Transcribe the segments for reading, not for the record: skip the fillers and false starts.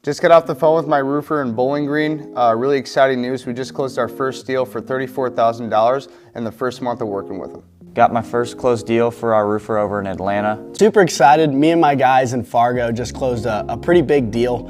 Just got off the phone with my roofer in Bowling Green. Really exciting news. We just closed our first deal for $34,000 in the first month of working with him. Got my first closed deal for our roofer over in Atlanta. Super excited. Me and my guys in Fargo just closed a pretty big deal.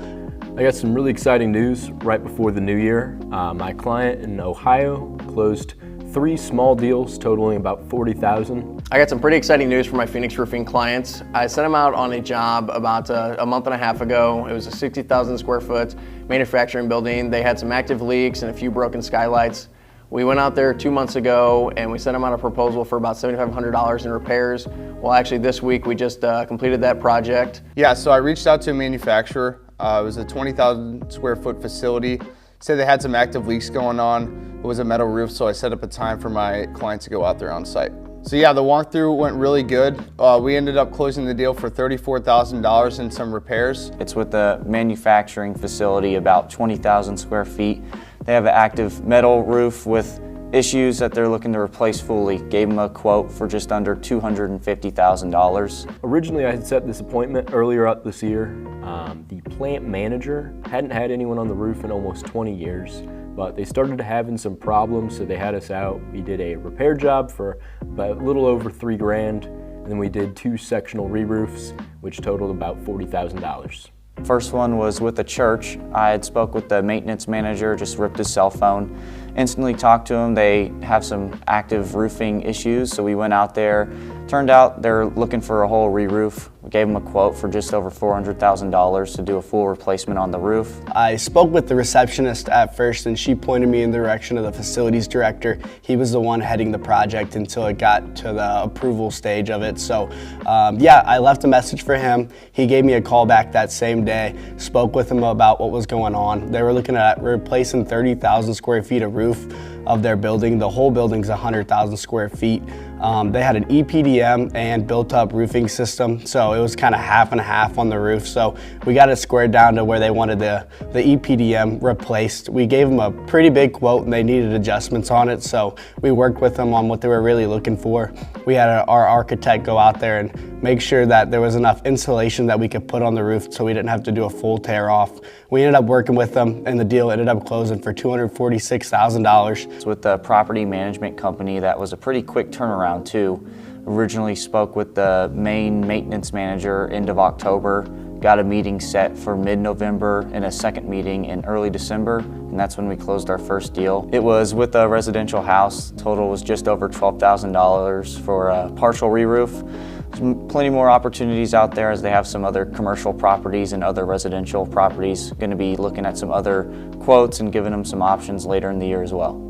I got some really exciting news right before the new year. My client in Ohio closed 3 small deals totaling about $40,000. I got some pretty exciting news for my Phoenix Roofing clients. I sent them out on a job about a month and a half ago. It was a 60,000 square foot manufacturing building. They had some active leaks and a few broken skylights. We went out there 2 months ago and we sent them out a proposal for about $7,500 in repairs. Well, actually this week we just completed that project. Yeah, so I reached out to a manufacturer. It was a 20,000 square foot facility. Said they had some active leaks going on. It was a metal roof, so I set up a time for my client to go out there on site. So yeah, the walkthrough went really good. We ended up closing the deal for $34,000 and some repairs. It's with a manufacturing facility, about 20,000 square feet. They have an active metal roof with issues that they're looking to replace fully. Gave them a quote for just under $250,000. Originally, I had set this appointment earlier up this year. The plant manager hadn't had anyone on the roof in almost 20 years, but they started having some problems, so they had us out. We did a repair job for about a little over $3 grand, and then we did 2 sectional re-roofs, which totaled about $40,000. First one was with the church. I had spoke with the maintenance manager, just ripped his cell phone. Instantly talked to him. They have some active roofing issues, so we went out there. Turned out they're looking for a whole re-roof. We gave them a quote for just over $400,000 to do a full replacement on the roof. I spoke with the receptionist at first and she pointed me in the direction of the facilities director. He was the one heading the project until it got to the approval stage of it. So yeah, I left a message for him. He gave me a call back that same day, spoke with him about what was going on. They were looking at replacing 30,000 square feet of roof of their building. The whole building's 100,000 square feet. They had an EPDM and built-up roofing system, so it was kind of half and half on the roof. So we got it squared down to where they wanted the EPDM replaced. We gave them a pretty big quote and they needed adjustments on it, so we worked with them on what they were really looking for. We had our architect go out there and make sure that there was enough insulation that we could put on the roof so we didn't have to do a full tear off. We ended up working with them and the deal ended up closing for $246,000. It's with the property management company. That was a pretty quick turnaround too. Originally spoke with the main maintenance manager end of October, got a meeting set for mid-November and a second meeting in early December, and that's when we closed our first deal. It was with a residential house. Total was just over $12,000 for a partial re-roof. There's plenty more opportunities out there as they have some other commercial properties and other residential properties. Going to be looking at some other quotes and giving them some options later in the year as well.